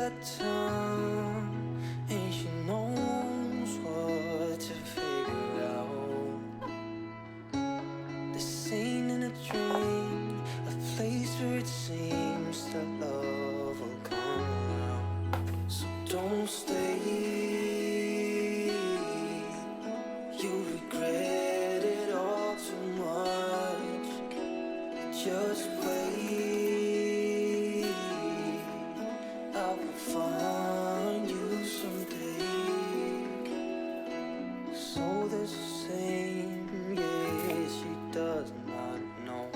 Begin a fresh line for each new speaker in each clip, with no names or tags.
got time and she knows what to figure out. This ain't in a dream, a place where it seems that love will come around. So don't stay, you regret it all too much. Just wait, I will find you someday. So the same, yeah, she does not know.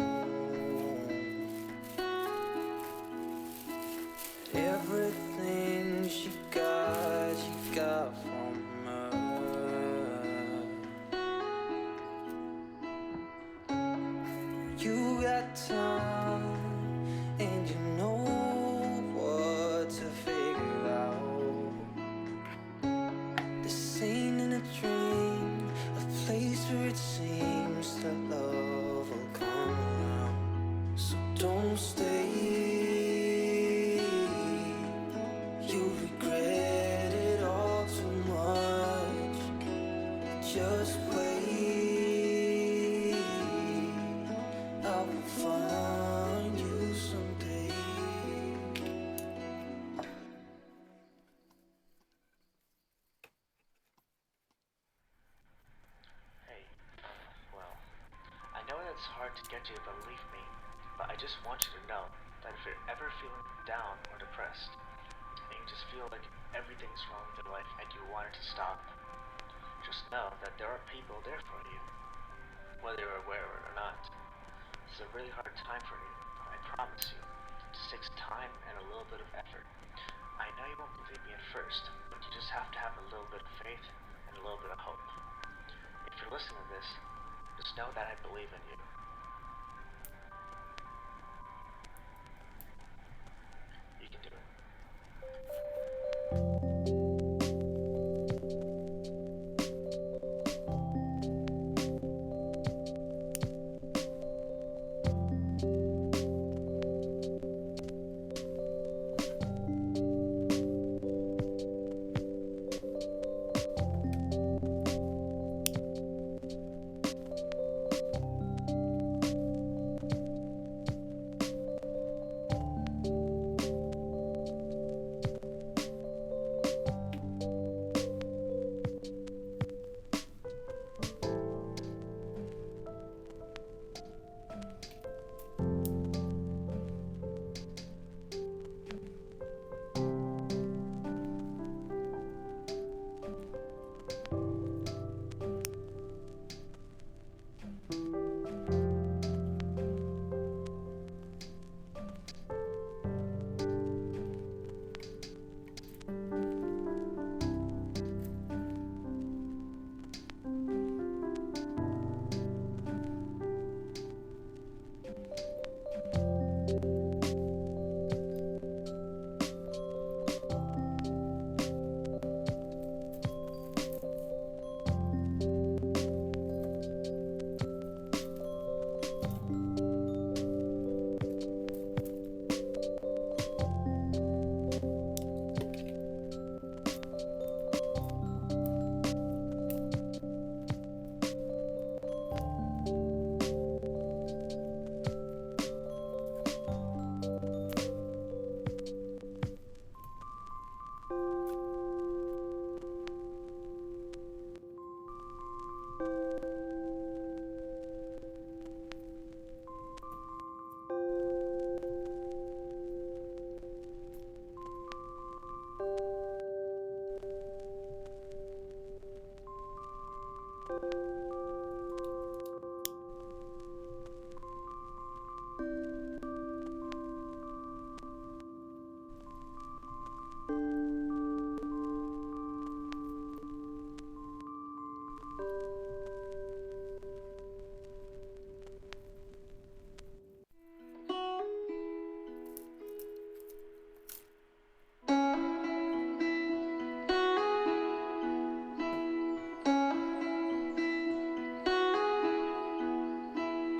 Everything she got from her. You got time and you know what to figure out. This ain't in a dream, a place where it seems that love will come around. So don't stay, you regret it all too much. Just wait, I will find you someday.
Hey, well, I know that's hard to get you to believe me, but I just want you to know that if you're ever feeling down or depressed, and you just feel like everything's wrong with your life and you want it to stop, just know that there are people there for you, whether you're aware of it or not. It's a really hard time for you, I promise you. It just takes time and a little bit of effort. I know you won't believe me at first, but you just have to have a little bit of faith and a little bit of hope. If you're listening to this, just know that I believe in you. You can do it.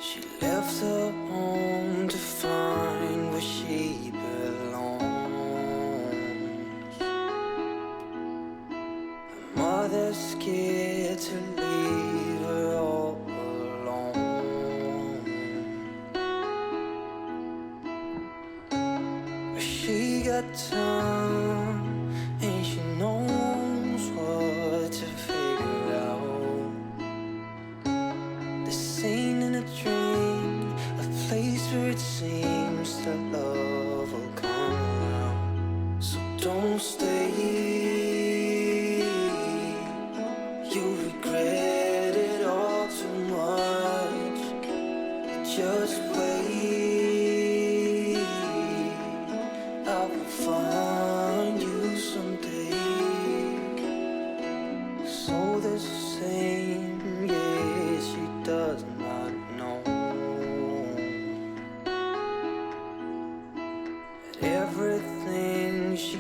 She left her home to find where she belongs. got time, and she knows what to figure out. This ain't in a dream, a place where it seems that love will come around. So don't stay, you'll regret it all too much. Just wait, I will find you someday. So the same, yeah, she does not know that everything she